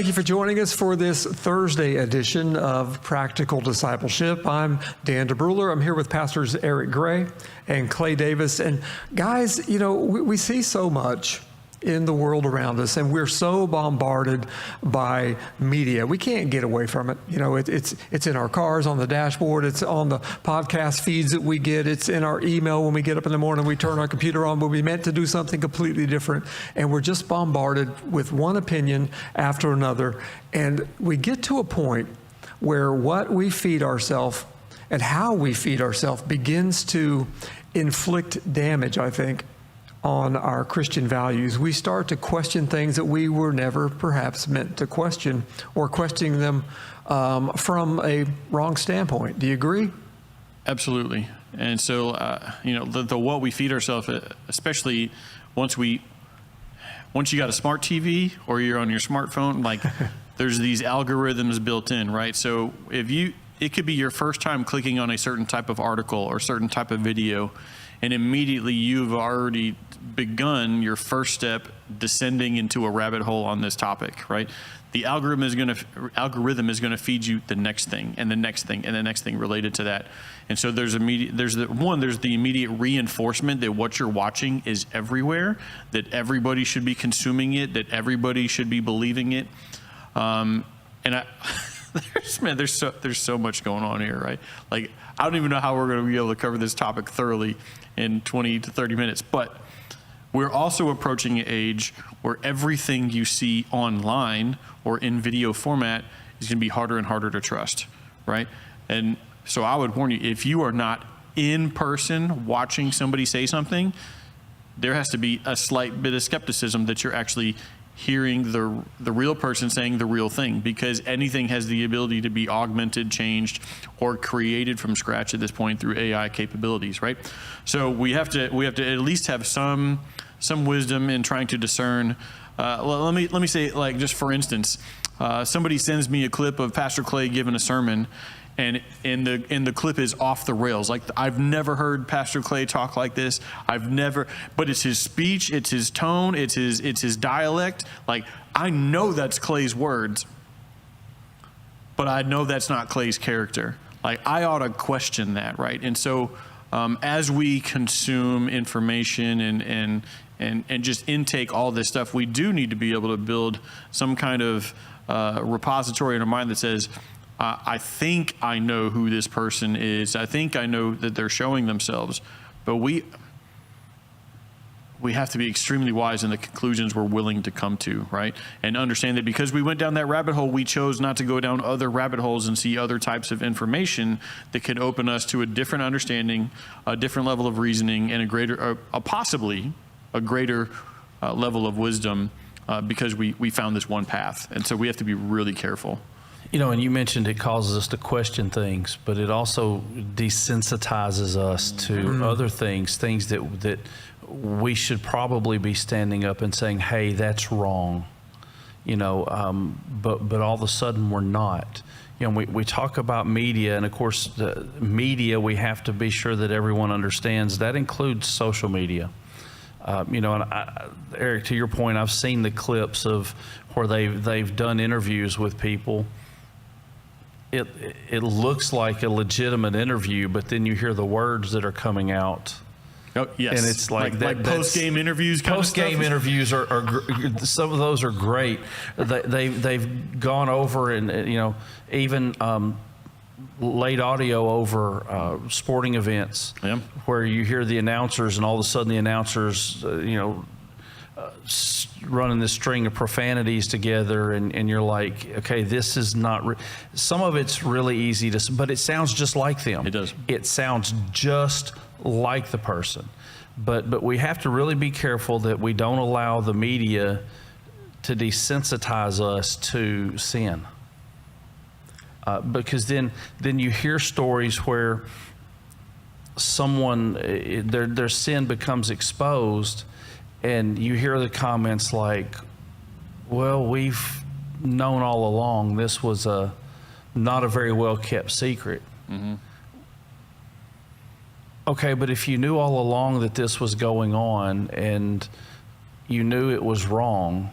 Thank you for joining us for this Thursday edition of Practical Discipleship. I'm Dan DeBruler. I'm here with Pastors Eric Gray and Clay Davis. And guys, you know, we see so much in the world around us, and we're so bombarded by media. We can't get away from it. You know, it's in our cars, on the dashboard. It's on the podcast feeds that we get. It's in our email when we get up in the morning. We turn our computer on, but we meant to do something completely different. And we're just bombarded with one opinion after another. And we get to a point where what we feed ourselves and how we feed ourselves begins to inflict damage, I think, on our Christian values. We start to question things that we were never perhaps meant to question, or questioning them from a wrong standpoint. Do you agree? Absolutely. And so, you know, the what we feed ourselves, especially once you got a smart TV or you're on your smartphone, like there's these algorithms built in, right? So it could be your first time clicking on a certain type of article or certain type of video, and immediately you've already begun your first step descending into a rabbit hole on this topic, right? The algorithm is going to feed you the next thing and the next thing and the next thing related to that. And so there's the immediate reinforcement that what you're watching is everywhere, that everybody should be consuming it, that everybody should be believing it. There's so much going on here, right? Like, I don't even know how we're going to be able to cover this topic thoroughly in 20 to 30 minutes, but we're also approaching an age where everything you see online or in video format is going to be harder and harder to trust, right? And so I would warn you, if you are not in person watching somebody say something, there has to be a slight bit of skepticism that you're actually hearing the real person saying the real thing, because anything has the ability to be augmented, changed, or created from scratch at this point through AI capabilities, right? So we have to at least have some wisdom in trying to discern. Let me say, like, just for instance, somebody sends me a clip of Pastor Clay giving a sermon, and the clip is off the rails. Like, I've never heard Pastor Clay talk like this. But it's his speech, it's his tone, it's his dialect. Like, I know that's Clay's words, but I know that's not Clay's character. Like, I ought to question that, right? And so, as we consume information and just intake all this stuff, we do need to be able to build some kind of repository in our mind that says, I think I know who this person is. I think I know that they're showing themselves. But we have to be extremely wise in the conclusions we're willing to come to, right? And understand that because we went down that rabbit hole, we chose not to go down other rabbit holes and see other types of information that could open us to a different understanding, a different level of reasoning, and possibly a greater level of wisdom because we found this one path. And so we have to be really careful. You know, and you mentioned it causes us to question things, but it also desensitizes us to other things that we should probably be standing up and saying, hey, that's wrong. You know, but all of a sudden we're not. You know, we talk about media, and of course, the media, we have to be sure that everyone understands that includes social media. You know, and Eric, to your point, I've seen the clips of where they've done interviews with people. It looks like a legitimate interview, but then you hear the words that are coming out. Oh, yes. And it's like post-game interviews. Post-game interviews are some of those are great. They've gone over and, you know, even laid audio over sporting events, where you hear the announcers, and all of a sudden the announcers, you know, running this string of profanities together, and you're like, okay, this is not some of it's really easy to, but it sounds just like them. It does. It sounds just like the person, but we have to really be careful that we don't allow the media to desensitize us to sin, because then you hear stories where someone their sin becomes exposed. And you hear the comments like, well, we've known all along this was not a very well kept secret. Mm-hmm. Okay, but if you knew all along that this was going on and you knew it was wrong,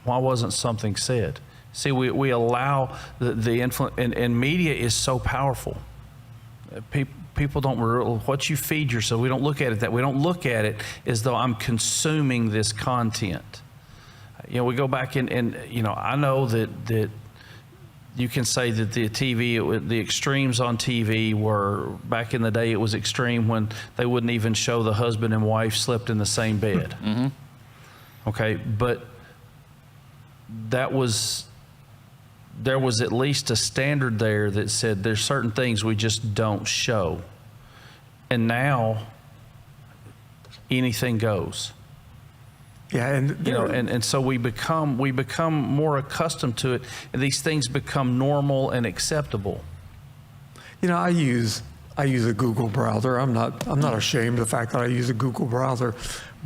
Why wasn't something said? See, we allow the influence, and media is so powerful. People don't what you feed yourself. We don't look at it that we don't look at it as though I'm consuming this content. We go back and I know that you can say that the extremes on TV were, back in the day, it was extreme when they wouldn't even show the husband and wife slept in the same bed. Mm-hmm. Okay, but there was at least a standard there that said there's certain things we just don't show. And now anything goes. Yeah, and so we become more accustomed to it, and these things become normal and acceptable. I use a Google browser. I'm not ashamed of the fact that I use a Google browser,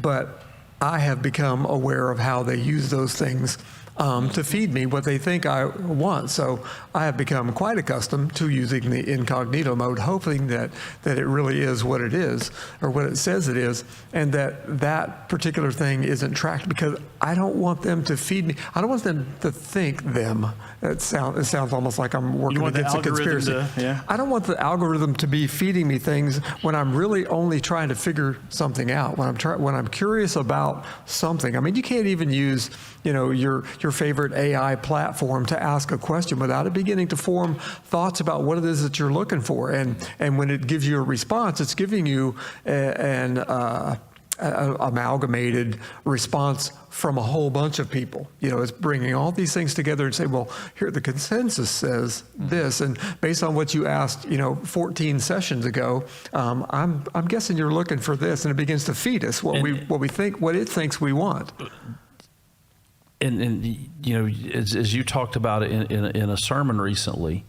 but I have become aware of how they use those things to feed me what they think I want. So I have become quite accustomed to using the incognito mode, hoping that it really is what it is, or what it says it is, and that particular thing isn't tracked, because I don't want them to feed me. I don't want them to think them. It sounds almost like I'm working against a conspiracy. I don't want the algorithm to be feeding me things when I'm really only trying to figure something out, when I'm curious about something. I mean, you can't even use your favorite AI platform to ask a question without it beginning to form thoughts about what it is that you're looking for. And when it gives you a response, it's giving you an amalgamated response from a whole bunch of people. It's bringing all these things together and say, well, here the consensus says this, and based on what you asked, 14 sessions ago, I'm guessing you're looking for this, and it begins to feed us what it thinks we want. And as you talked about it in a sermon recently,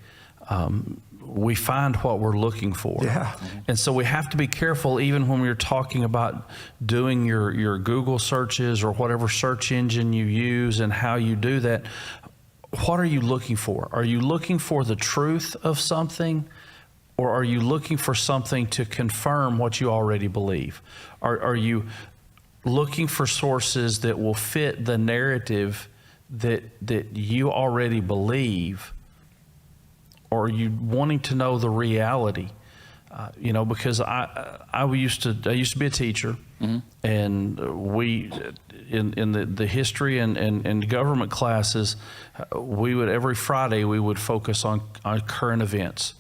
we find what we're looking for. Yeah. And so we have to be careful, even when we're talking about doing your Google searches or whatever search engine you use and how you do that. What are you looking for? Are you looking for the truth of something, or are you looking for something to confirm what you already believe? Are you looking for sources that will fit the narrative that you already believe? Or are you wanting to know the reality? Because I used to be a teacher, mm-hmm. and we in the history and government classes, every Friday we would focus on current events.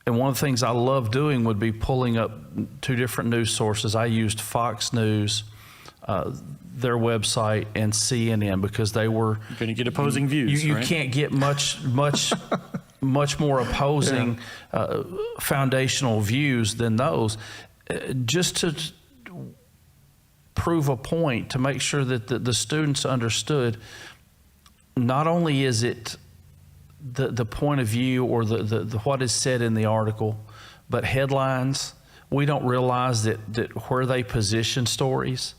And one of the things I loved doing would be pulling up two different news sources. I used Fox News, their website, and CNN, because they were... You're going to get opposing views, You right? can't get much more opposing foundational views than those. Just to prove a point, to make sure that the students understood, not only is it the point of view or the what is said in the article, but headlines. We don't realize that where they position stories,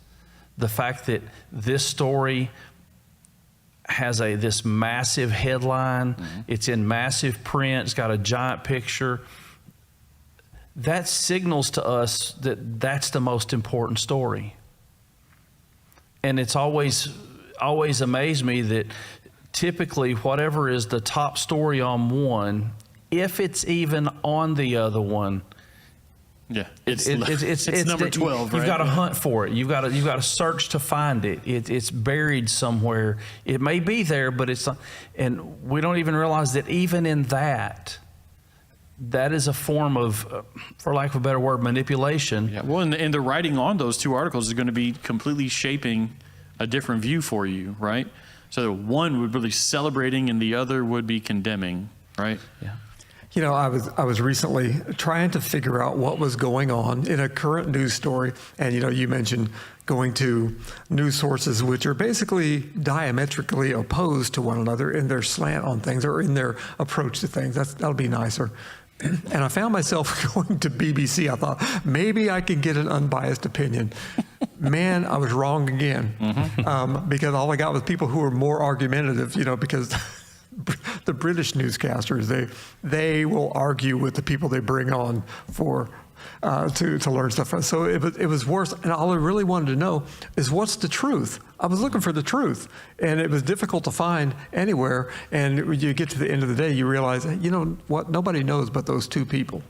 the fact that this story has this massive headline, mm-hmm. it's in massive print, it's got a giant picture, that signals to us that that's the most important story. And it's always amazed me that typically whatever is the top story on one, if it's even on the other one, it's number 12. You've got to hunt for it. You've got to search to find it. It's buried somewhere. It may be there, but it's not. And we don't even realize that even in that is a form of, for lack of a better word, manipulation. Yeah. Well, and the writing on those two articles is going to be completely shaping a different view for you, right? So one would be celebrating and the other would be condemning, right? Yeah. I was recently trying to figure out what was going on in a current news story, and you mentioned going to news sources which are basically diametrically opposed to one another in their slant on things or in their approach to things. That'll be nicer. And I found myself going to BBC. I thought maybe I could get an unbiased opinion. Man, I was wrong again, mm-hmm. Because all I got was people who were more argumentative. Because the British newscasters, they will argue with the people they bring on for to learn stuff. So it was worse. And all I really wanted to know is what's the truth. I was looking for the truth, and it was difficult to find anywhere. And when you get to the end of the day, you realize, you know what? Nobody knows but those two people.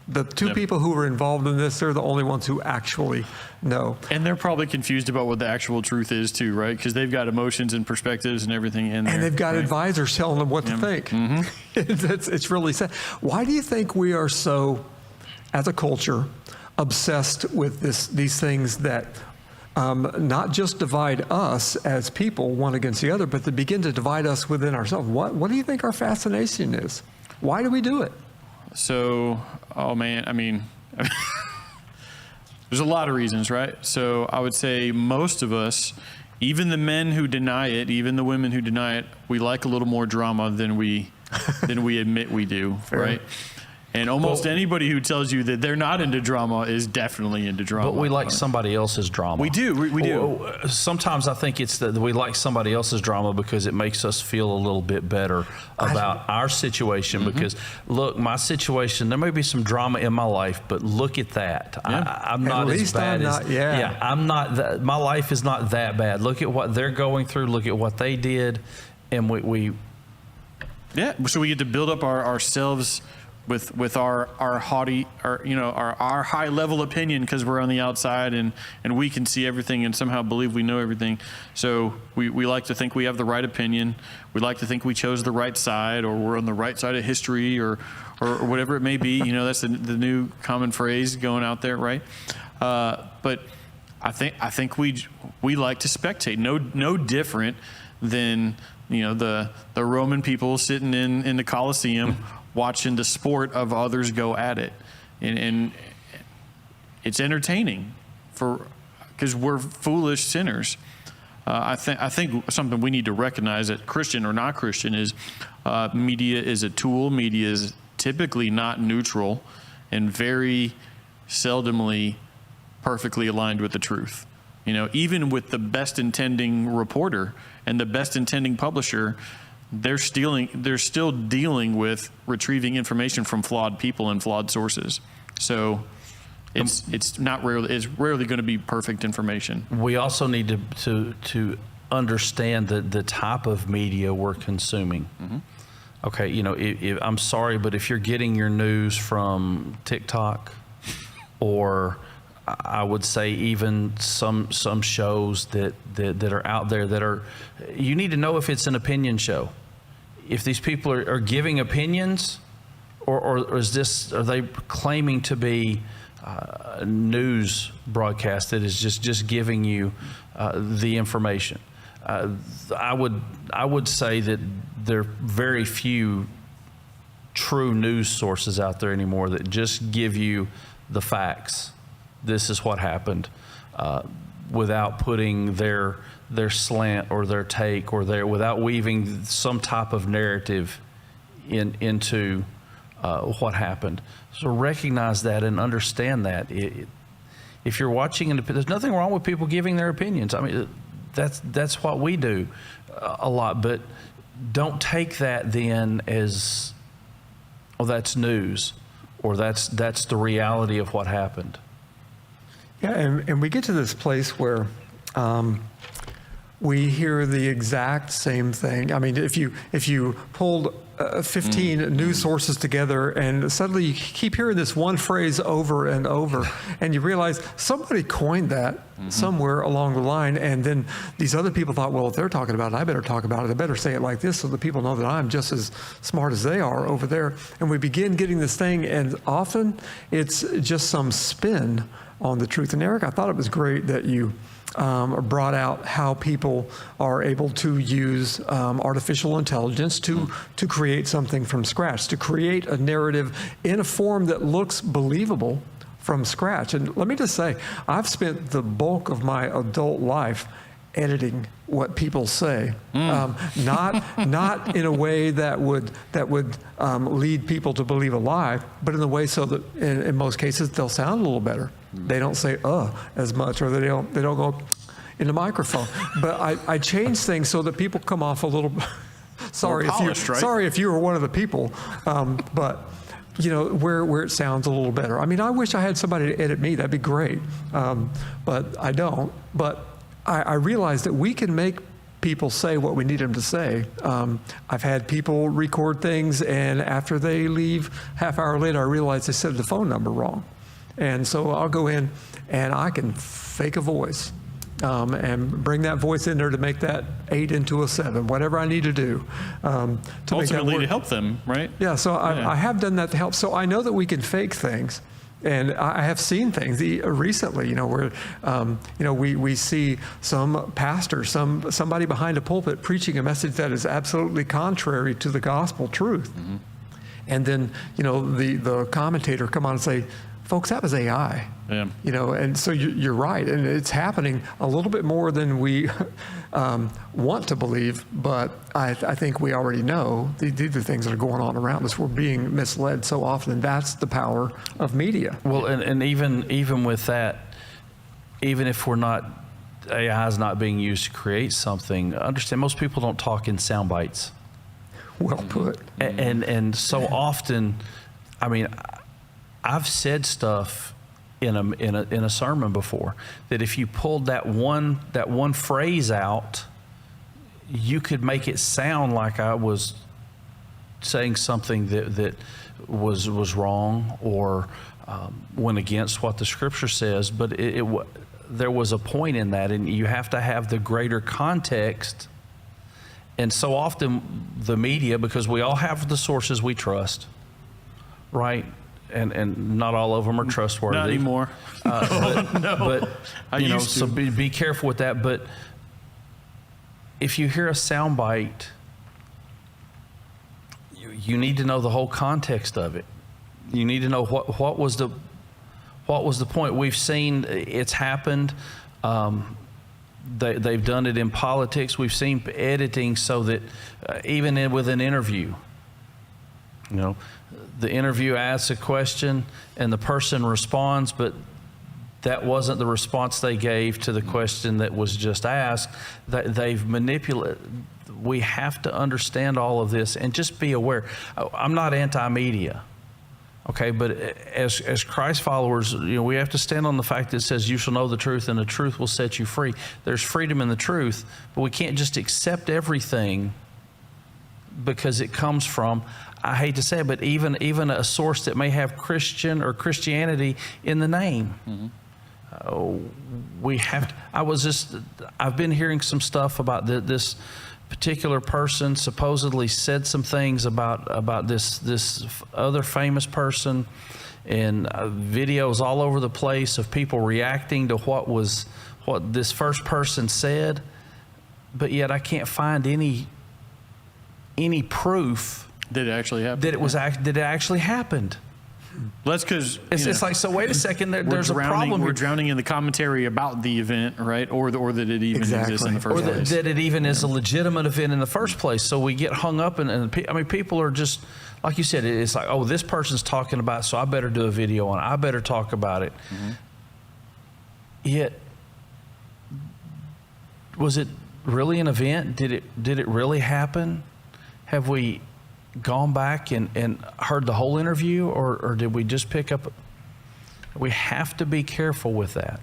The two people who were involved in this, they're the only ones who actually know. And they're probably confused about what the actual truth is too, right? Because they've got emotions and perspectives and everything in there. And they've got advisors telling them what to think. It's really sad. Why do you think we are so, as a culture, obsessed with these things that not just divide us as people one against the other, but they begin to divide us within ourselves? What do you think our fascination is? Why do we do it? So, oh man, I mean, there's a lot of reasons, right? So I would say most of us, even the men who deny it, even the women who deny it, we like a little more drama than we admit we do, right? And almost anybody who tells you that they're not into drama is definitely into drama. But we like somebody else's drama. We do. We do. Sometimes I think it's that we like somebody else's drama because it makes us feel a little bit better about our situation. Because, look, my situation, there may be some drama in my life, but look at that. Yeah. I'm not as bad as... I'm not... That, my life is not that bad. Look at what they're going through. Look at what they did. And we Yeah, so we get to build up ourselves with our haughty, our high level opinion because we're on the outside and we can see everything and somehow believe we know everything. So we like to think we have the right opinion. We like to think we chose the right side, or we're on the right side of history, or whatever it may be. You know, that's the new common phrase going out there, right? But I think we like to spectate. No different than, you know, the Roman people sitting in the Colosseum watching the sport of others go at it, and it's entertaining because we're foolish sinners. I think something we need to recognize, that Christian or not Christian, is media is a tool. Media is typically not neutral, and very seldomly perfectly aligned with the truth. You know, even with the best intending reporter and the best intending publisher, they're still dealing with retrieving information from flawed people and flawed sources. So it's rarely going to be perfect information. We also need to understand the type of media we're consuming. Okay, you know, I'm sorry, but if you're getting your news from TikTok, or I would say even some shows that are out there you need to know if it's an opinion show. If these people are giving opinions, or are they claiming to be a news broadcast that is just giving you the information? I would say that there are very few true news sources out there anymore that just give you the facts. This is what happened, without putting their slant or their take without weaving some type of narrative into what happened. So recognize that and understand that. If you're watching, there's nothing wrong with people giving their opinions. I mean, that's what we do a lot. But don't take that then as, oh, that's news, or that's the reality of what happened. Yeah, and we get to this place where we hear the exact same thing. I mean, if you pulled 15 news sources together, and suddenly you keep hearing this one phrase over and over, and you realize somebody coined that somewhere along the line, and then these other people thought, well, if they're talking about it, I better talk about it. I better say it like this so the people know that I'm just as smart as they are over there. And we begin getting this thing, and often it's just some spin on the truth. And Eric, I thought it was great that you brought out how people are able to use artificial intelligence to create something from scratch, to create a narrative in a form that looks believable from scratch. And let me just say, I've spent the bulk of my adult life editing what people say, not in a way that would lead people to believe a lie, but in a way so that in most cases they'll sound a little better. They don't say as much, or they don't go in the microphone. But I change things so that people come off a little. Sorry polished, right? Sorry if you were one of the people, but where it sounds a little better. I mean, I wish I had somebody to edit me. That'd be great. But I don't. But I realize that we can make people say what we need them to say. I've had people record things, and after they leave, half hour later, I realize they said the phone number wrong. And so I'll go in and I can fake a voice and bring that voice in there to make that 8 into a 7, whatever I need to do to make that Ultimately, work. to help them, right? Yeah, so I have done that to help. So I know that we can fake things. And I have seen things recently, where, we see some pastor, somebody behind a pulpit preaching a message that is absolutely contrary to the gospel truth. Mm-hmm. And then, the commentator come on and say, folks, that was AI. Yeah. And so you're right. And it's happening a little bit more than we want to believe, but I think we already know these are things that are going on around us. We're being misled so often, and that's the power of media. Well, and even with that, even if AI is not being used to create something, understand most people don't talk in sound bites. Well put. And so often, I mean, I've said stuff in a sermon before that if you pulled that one phrase out, you could make it sound like I was saying something that was wrong or went against what the Scripture says. But there was a point in that, and you have to have the greater context. And so often the media, because we all have the sources we trust, right? And not all of them are trustworthy. Not anymore. But I used to. So be careful with that. But if you hear a soundbite, you need to know the whole context of it. You need to know what was the point. We've seen it's happened. They've done it in politics. We've seen editing so that even with an interview, the interview asks a question and the person responds, but that wasn't the response they gave to the question that was just asked. They've manipulated. We have to understand all of this and just be aware. I'm not anti-media, okay? But as Christ followers, we have to stand on the fact that it says, "You shall know the truth, and the truth will set you free." There's freedom in the truth, but we can't just accept everything because it comes from, I hate to say it, but even a source that may have Christian or Christianity in the name. Mm-hmm. We have to, I've been hearing some stuff about this particular person supposedly said some things about this other famous person, and videos all over the place of people reacting to what this first person said, but yet I can't find any proof that it actually happened. That it actually happened. Well, that's because it's like, so wait a second, there's a problem. We're drowning in the commentary about the event, right? Or that it even exists in the first place. Or that it even is a legitimate event in the first place. So we get hung up, and people are just, like you said, it's like, oh, this person's talking about it, so I better do a video on it. I better talk about it. Mm-hmm. Yet, was it really an event? Did it really happen? Have we gone back and heard the whole interview, or did we just pick up? We have to be careful with that.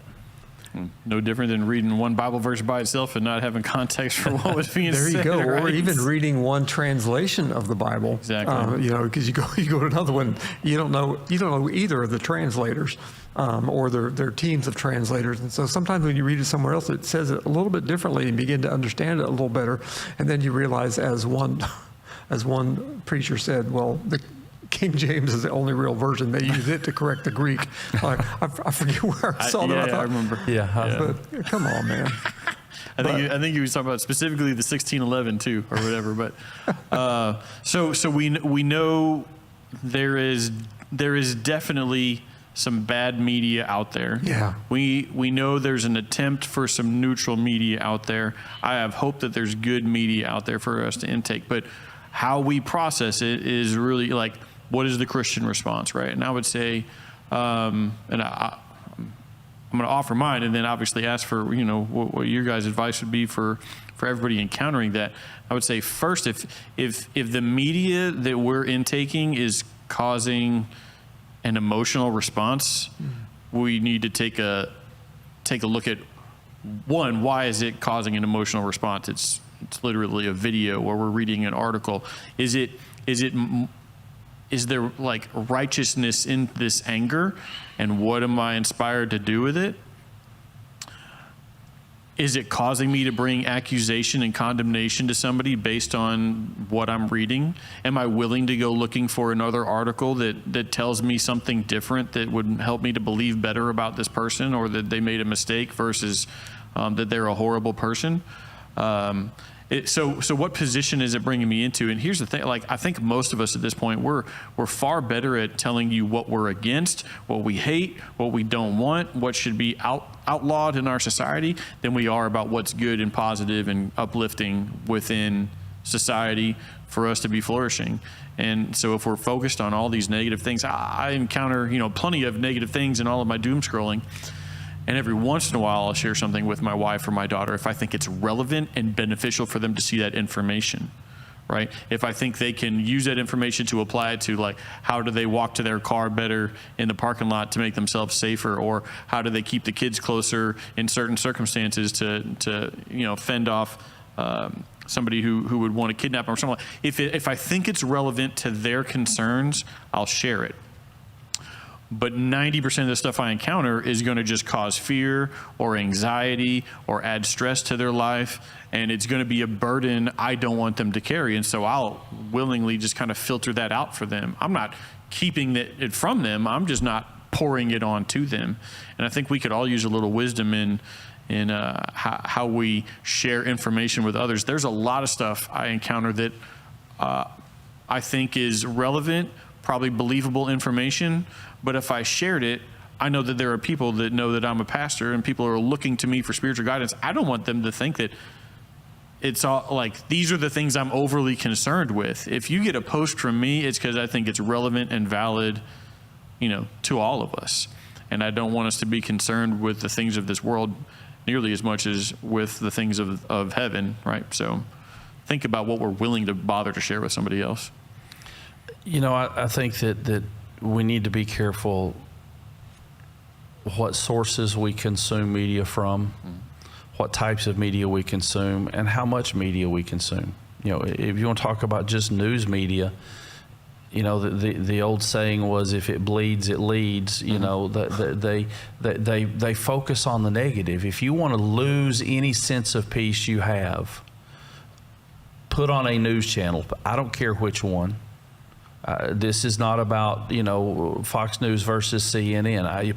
No different than reading one Bible verse by itself and not having context for what was being said. There you go. Right? Or even reading one translation of the Bible. Exactly. Because you go to another one, you don't know either of the translators or their teams of translators. And so sometimes when you read it somewhere else, it says it a little bit differently and begin to understand it a little better. And then you realize, as one preacher said, well, the King James is the only real version. They use it to correct the Greek. I forget where I saw that. I remember. Yeah. But come on, man. I think he was talking about specifically the 1611 too, or whatever. But so we know there is definitely some bad media out there. Yeah. We know there's an attempt for some neutral media out there. I have hope that there's good media out there for us to intake, but how we process it is really like, what is the Christian response, right? And I would say, I'm going to offer mine, and then obviously ask for what your guys' advice would be for everybody encountering that. I would say first, if the media that we're intaking is causing an emotional response, we need to take a look at, one, why is it causing an emotional response? It's literally a video, or we're reading an article. Is there like righteousness in this anger, and what am I inspired to do with it? Is it causing me to bring accusation and condemnation to somebody based on what I'm reading? Am I willing to go looking for another article that tells me something different that would help me to believe better about this person, or that they made a mistake versus that they're a horrible person? So what position is it bringing me into? And here's the thing, like, I think most of us at this point, we're far better at telling you what we're against, what we hate, what we don't want, what should be outlawed in our society, than we are about what's good and positive and uplifting within society for us to be flourishing. And so if we're focused on all these negative things, I encounter, plenty of negative things in all of my doom scrolling. And every once in a while, I'll share something with my wife or my daughter if I think it's relevant and beneficial for them to see that information, right? If I think they can use that information to apply it to, like, how do they walk to their car better in the parking lot to make themselves safer, or how do they keep the kids closer in certain circumstances to fend off somebody who would want to kidnap them or something. If I think it's relevant to their concerns, I'll share it. But 90% of the stuff I encounter is going to just cause fear or anxiety or add stress to their life, and it's going to be a burden I don't want them to carry. And so I'll willingly just kind of filter that out for them. I'm not keeping it from them. I'm just not pouring it on to them. And I think we could all use a little wisdom in how we share information with others. There's a lot of stuff I encounter that I think is relevant, probably believable information, but if I shared it, I know that there are people that know that I'm a pastor, and people are looking to me for spiritual guidance. I don't want them to think that it's all like, these are the things I'm overly concerned with. If you get a post from me, it's because I think it's relevant and valid, to all of us. And I don't want us to be concerned with the things of this world nearly as much as with the things of heaven, right? So think about what we're willing to bother to share with somebody else. I think that we need to be careful what sources we consume media from, what types of media we consume, and how much media we consume. If you want to talk about just news media, the old saying was, if it bleeds, it leads. They focus on the negative. If you want to lose any sense of peace you have, put on a news channel. I don't care which one. This is not about Fox News versus CNN. You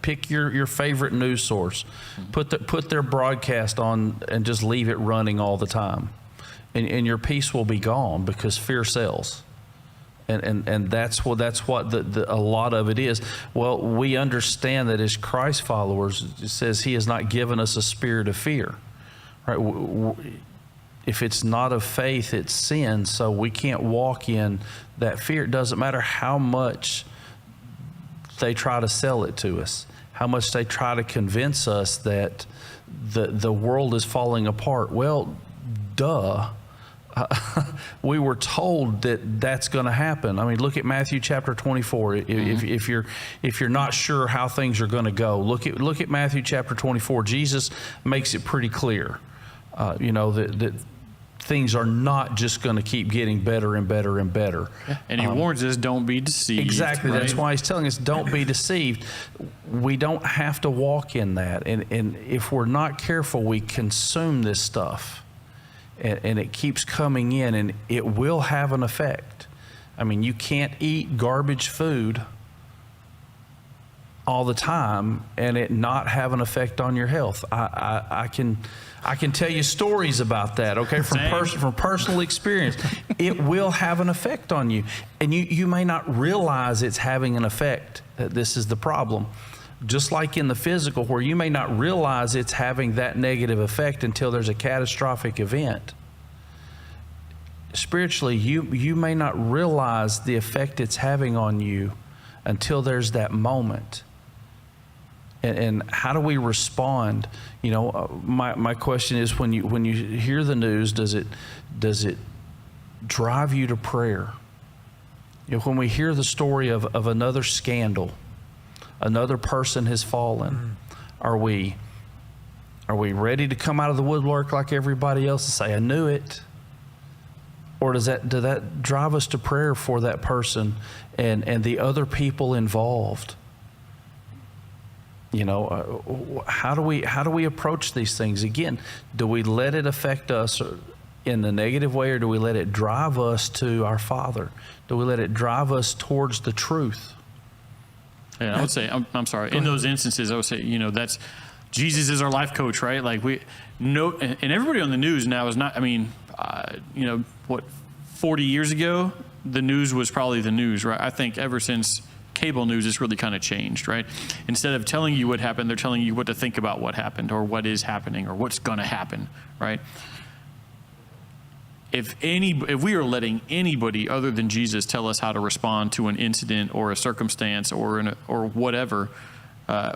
pick your favorite news source, put their broadcast on, and just leave it running all the time, and your peace will be gone, because fear sells, and that's what a lot of it is. Well, we understand that as Christ followers, it says He has not given us a spirit of fear, right? If it's not of faith, it's sin. So we can't walk in that fear. It doesn't matter how much they try to sell it to us, how much they try to convince us that the world is falling apart. Well, duh. We were told that that's going to happen. I mean, look at Matthew chapter 24. If you're not sure how things are going to go, look at Matthew chapter 24. Jesus makes it pretty clear, that things are not just going to keep getting better and better and better. And He warns us, don't be deceived. Exactly. Right? That's why He's telling us, don't be deceived. We don't have to walk in that. And if we're not careful, we consume this stuff. And it keeps coming in, and it will have an effect. I mean, you can't eat garbage food all the time and it not have an effect on your health. I can tell you stories about that, okay, from personal experience. It will have an effect on you, and you may not realize it's having an effect. This is the problem. Just like in the physical, where you may not realize it's having that negative effect until there's a catastrophic event. Spiritually, you may not realize the effect it's having on you until there's that moment. And how do we respond? My question is, when you hear the news, does it drive you to prayer? when we hear the story of another scandal, another person has fallen, are we ready to come out of the woodwork like everybody else and say, I knew it? Or does that drive us to prayer for that person and the other people involved? How do we approach these things? Again, do we let it affect us in the negative way, or do we let it drive us to our Father? Do we let it drive us towards the truth? Yeah, I would say, I'm sorry. In those instances, I would say, that's Jesus is our life coach, right? Like and everybody on the news now is not. 40 years ago, the news was probably the news, right? I think ever since cable news, it's really kind of changed, right? Instead of telling you what happened, they're telling you what to think about what happened, or what is happening, or what's going to happen, right? If we are letting anybody other than Jesus tell us how to respond to an incident or a circumstance or whatever,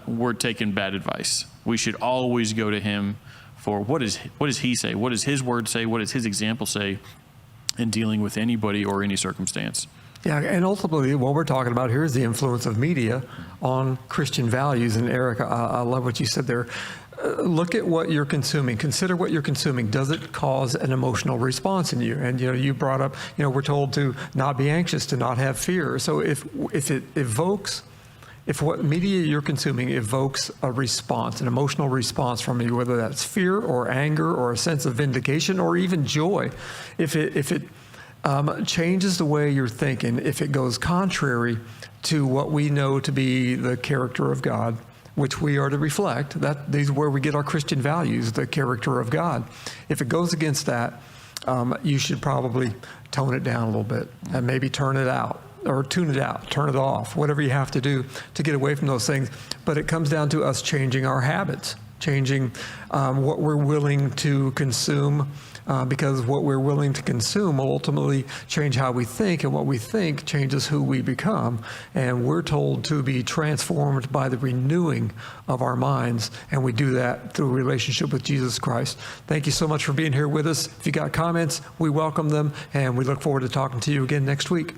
we're taking bad advice. We should always go to him for what does he say? What does his word say? What does his example say in dealing with anybody or any circumstance? Yeah, and ultimately what we're talking about here is the influence of media on Christian values. And Eric, I love what you said there. Look at what you're consuming. Consider what you're consuming. Does it cause an emotional response in you? And you brought up, we're told to not be anxious, to not have fear. So if what media you're consuming evokes a response, an emotional response from you, whether that's fear or anger or a sense of vindication or even joy, if it changes the way you're thinking, if it goes contrary to what we know to be the character of God, which we are to reflect, these are where we get our Christian values, the character of God. If it goes against that, you should probably tone it down a little bit and maybe turn it out, or tune it out, turn it off, whatever you have to do to get away from those things. But it comes down to us changing our habits, changing what we're willing to consume, because what we're willing to consume will ultimately change how we think, and what we think changes who we become. And we're told to be transformed by the renewing of our minds, and we do that through a relationship with Jesus Christ. Thank you so much for being here with us. If you got comments, we welcome them, and we look forward to talking to you again next week.